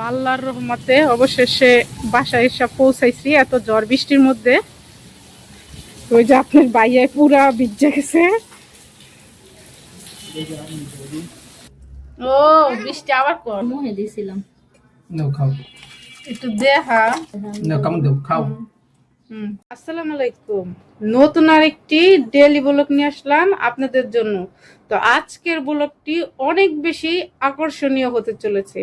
আল্লাহর রহমতে অবশেষে বাসায় এসে পৌঁছাইছি এত ঝড় বৃষ্টির মধ্যে। ওই যে আপনার বাইরে পুরা ভিজে গেছে। ও বৃষ্টি আবার কর মুহে দিছিলাম একটু দেখা। আসসালামু আলাইকুম, নতুন আরেকটি ডেইলি ব্লগ নিয়ে আসলাম আপনাদের জন্য। তো আজকের ব্লগটি অনেক বেশি আকর্ষণীয় হতে চলেছে।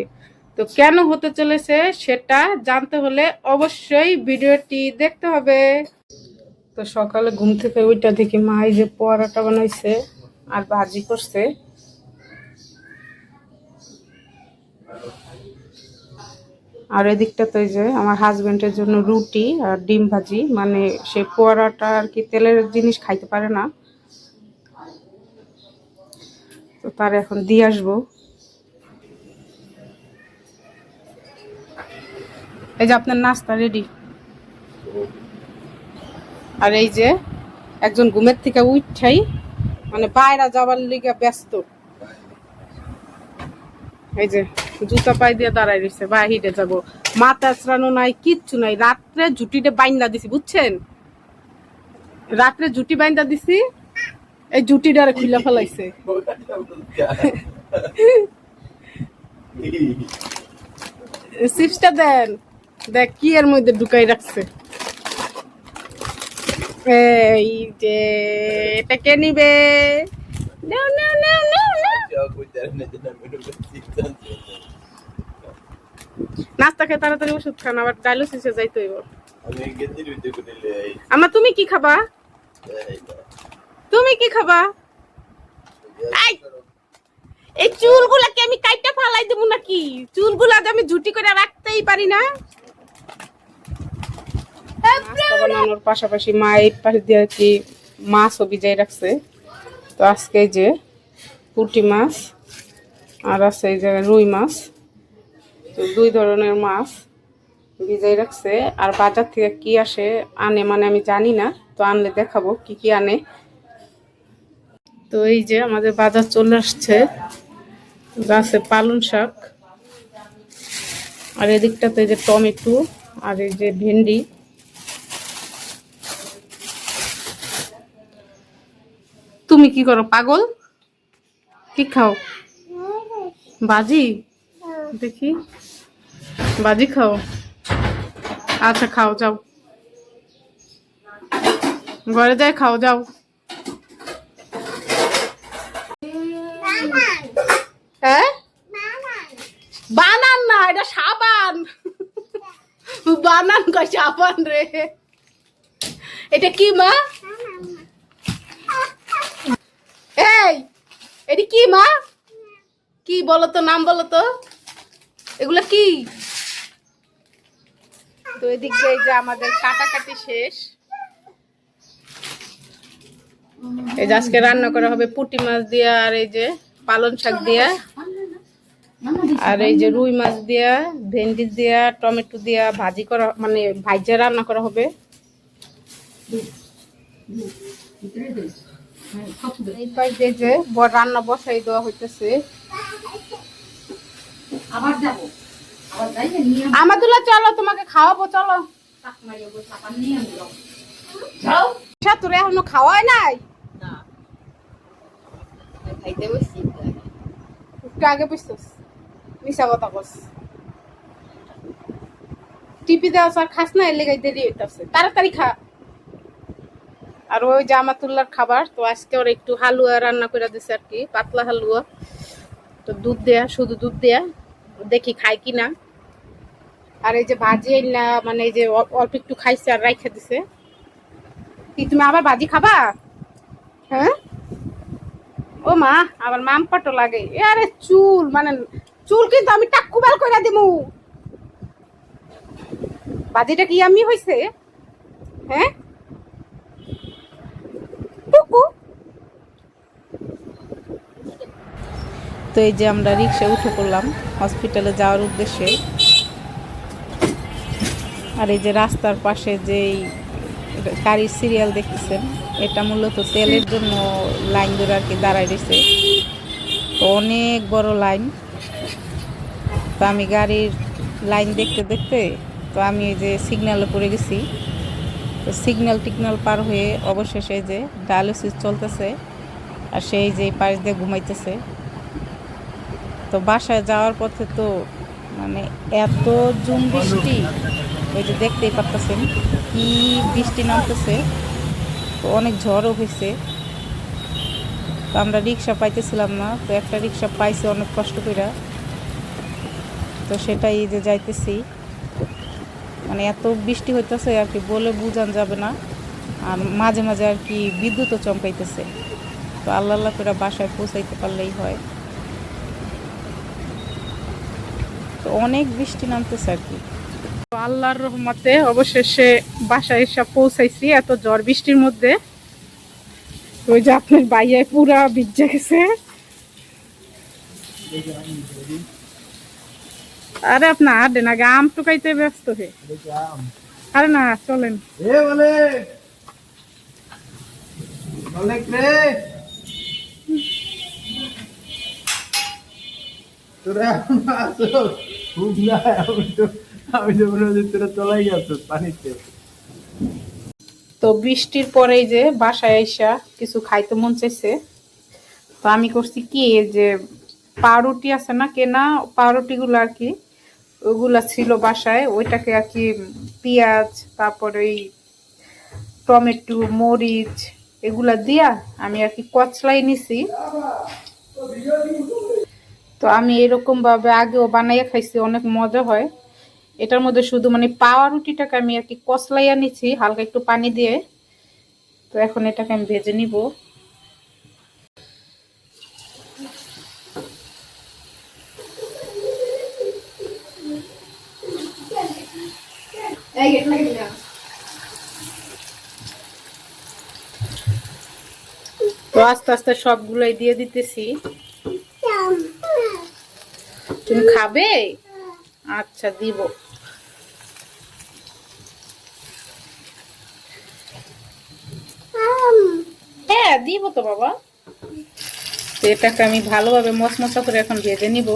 তো কেন হতে চলেছে সেটা জানতে হলে অবশ্যই ভিডিওটি দেখতে হবে। তো সকালে ঘুম থেকে ওইটা দেখি মা এই যে পরোটা বানাইছে আর ভাজি করছে। আর এদিকটা তো এই যে আমার হাজবেন্ডের জন্য রুটি আর ডিম ভাজি, মানে সে পরোটা আর কি তেলের জিনিস খাইতে পারে না, তো তার এখন দিয়ে আসবো। এই যে আপনার নাস্তা রেডি। আর এই যে একজন ঘুমের থেকে উঠাই মানে বাইরে যাবার লিগে ব্যস্ত। এই যে জুতা পাই দিয়ে দাঁড়াই রয়েছে, বাহিরে যাব, মাথা আঁচড়ানো নাই, কিচ্ছু নাই। রাত্রে জুটিটা বাইন্দা দিছি, বুঝছেন, রাত্রে জুটি বাইন্দা দিছি, এই জুটিটারে খুলে ফেলাইছে। চিপসটা দেন, দেখ কি এর মধ্যে ঢুকাই রাখছে। এই যে এটা কে নিবে? নাও নাও নাও নাও নাও। নাস্তা খেয়ে তাড়াতাড়ি ওষুধ খান, আবার ডায়ালিসিসে যাইতে হইব। আমা তুমি কি খাবা? তুমি কি খাবা? এই চুলগুলাকে আমি কাইটা ফালাই দেবো নাকি? চুলগুলা আমি জুটি করে রাখতেই পারি না। নাস্তা বানানোর পাশাপাশি মা এই পাশে দিয়ে কি মাছও ভিজাই রাখছে। তো আজকে যে পুঁটি মাছ আর আছে এই যে রুই মাছ, তো দুই ধরনের মাছ ভিজাই রাখছে। আর বাজার থেকে কি আসে আনে মানে আমি জানি না, তো আনলে দেখাবো কি কি আনে। তো এই যে আমাদের বাজার চলে আসছে, গাছে পালং শাক, আর এদিকটাতে এই যে টমেটো আর এই যে ভেন্ডি। তুমি কি করো পাগল? কি খাও? বাজি? দেখি বাজি খাও। আচ্ছা খাও, যাও ঘরে যাই খাও, যাও। হ্যাঁ বানান না, এটা সাবান। বানান কয় সাবান রে। এটা কি মা? এই এটি কি মা? কি বলো তো, নাম বলো তো, এগুলা কি? তো এদিক দিয়ে যে আমাদের কাটাকাটি শেষ। এই যে আজকে রান্না করা হবে পুঁটি মাছ দিয়া, আর এই যে পালং শাক দিয়া, আর এই যে রুই মাছ দিয়া, ভেন্ডি দিয়া, টমেটো দিয়া ভাজি করা, মানে ভাইজা রান্না করা হবে। এই পাশ দিয়ে যে রান্না বসাই দেওয়া হইতেছে। আমাদুল্লাহ চলো তোমাকে খাওয়াবো, চলো। তোর এখনো খাওয়াই নাই? আগে বুঝছিস মিশা কথা কস, টিপি দেওয়া আর খাস না, এর লেগে দেরি হইতেছে, তাড়াতাড়ি খা। আর ওই যে আমাতুল্লার খাবার, তো আজকে ওর একটু হালুয়া রান্না করে দিছে আর কি, পাতলা হালুয়া। তো দুধ দেয়া, শুধু দুধ দেয়া, দেখি খাই কিনা। আর এই যে ভাজি না, মানে এই যে অল্প একটু খাইছে আর রাইখা দিছে। কি তুমি আবার ভাজি খাবা? হ্যাঁ ও মা, আবার মাম পাটো লাগে। আরে চুল, মানে চুল কিন্তু আমি টাকুবাল করে দিমু। ভাজিটা কি আমি হইছে? হ্যাঁ টুকু। তো এই যে আমরা রিক্সা উঠে পড়লাম হসপিটালে যাওয়ার উদ্দেশ্যে। আর এই যে রাস্তার পাশে যেই গাড়ির সিরিয়াল দেখতেছেন, এটা মূলত তেলের জন্য লাইন ধরে আর কি দাঁড়ায় রয়েছে। তো অনেক বড় লাইন। তো আমি গাড়ির লাইন দেখতে দেখতে তো আমি এই যে সিগন্যালে পড়ে গেছি। তো সিগন্যাল টিগন্যাল পার হয়ে অবশেষে যে ডায়ালিসিস চলতেছে, আর সেই যে পাশ দিয়ে ঘুমাইতেছে। তো বাসায় যাওয়ার পথে তো মানে এত জুম বৃষ্টি, ওই যে দেখতেই পারতেছেন কি বৃষ্টি নামতেছে। তো অনেক ঝড়ও হয়েছে। তো আমরা রিক্সা পাইতেছিলাম না, তো একটা রিক্সা পাইছি অনেক কষ্ট করে। তো সেটাই যে যাইতেছি, মানে এত বৃষ্টি হইতেছে আর কি বলে বোঝানো যাবে না। আর মাঝে মাঝে আর কি বিদ্যুৎও চমকাইতেছে। তো আল্লাহ আল্লাহ করে বাসায় পৌঁছাইতে পারলেই হয়। তো অনেক বৃষ্টি নামতেছে আর কি। তো আল্লাহর রহমতে অবশেষে বাসায় এসে পৌঁছাইছি এত ঝড় বৃষ্টির মধ্যে। ওই যে আপনার বাইরে পুরা ভিজে গেছে। আরে আপনার হাঁটেন আগে, আম টুকাইতে ব্যস্ত হয়ে। আরে না চলেন। তো বৃষ্টির পরেই যে বাসায় আইসা কিছু খাইতে মন চাইছে। তো আমি করছি কি, যে পাউরুটি আছে না কেনা, পাউরুটি গুলো আর কি ওগুলা ছিল বাসায়, ওইটাকে আর কি পেঁয়াজ তারপরে ওই টমেটো মরিচ এগুলা দিয়া আমি আর কি কচলাই নিছি। তো আমি এরকম ভাবে আগেও বানাইয়া খাইছি, অনেক মজা হয়। এটার মধ্যে শুধু মানে পাউরুটিটাকে আমি আর কি কচলাইয়া নিছি হালকা একটু পানি দিয়ে। তো এখন এটাকে আমি ভেজে নিব। তো আস্তে আস্তে সবগুলোই দিয়ে দিতেছি। তুমি খাবে? আচ্ছা দিব। হ্যাঁ দিব তো বাবা। তো এটাকে আমি ভালোভাবে মচমচা করে এখন ভেজে নিব।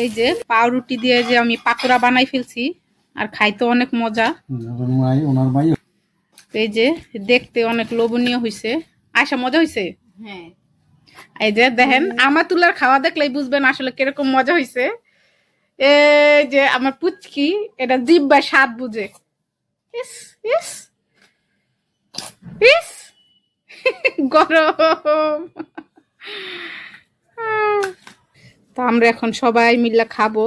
এই যে পাউরুটি দিয়ে যে আমি পাকোড়া বানাই ফেলছি, আর খাইতে অনেক মজা। এই যে দেখতে অনেক লোভনীয় হয়েছে। আয়সা মজা হয়েছে? হ্যাঁ। এই যে দেখেন আমার তুলার খাওয়া দেখলেই বুঝবেন আসলে কিরকম মজা হয়েছে। এই যে আমার পুচকি এটা জিব্বা স্বাদ বুঝে। ইস ইস ইস গরম। তো আমরা এখন সবাই মিলে খাবো।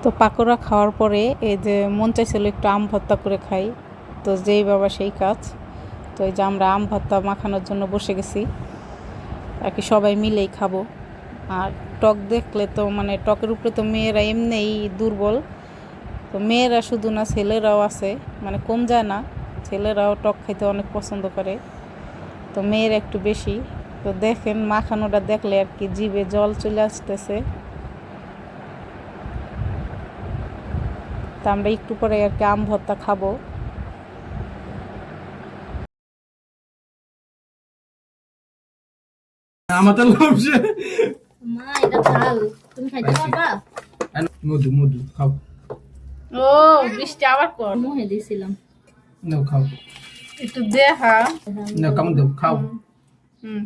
তো পাকোড়া খাওয়ার পরে এই যে মন চাইছিল একটু আম ভর্তা করে খাই। তো যেই বাবা সেই কাজ। তো এই যে আমরা আম ভর্তা মাখানোর জন্য বসে গেছি আর কি, সবাই মিলেই খাবো। আর টক দেখলে তো মানে টকের উপরে তো মেয়েরা এমনিই দুর্বল। তো মেয়েরা শুধু না ছেলেরাও আছে, মানে কম যায় না, ছেলেরাও টক খাইতে অনেক পছন্দ করে। তো মেয়েরা একটু বেশি। তো দেখেন মাখানোটা দেখলে আর কি জিভে জল চলে আসতেছে। তা আমরা একটু পরে আর কি আম ভর্তা খাবো। আমাদের লোভছে মা এটা ঝাল তুমি খাইতে পারবা? মধু মধু খাও। ও বৃষ্টি আবার কর মুহে দিছিলাম। নাও খাও, একটু দেখা। নাও কেমন দাও খাও। হুম।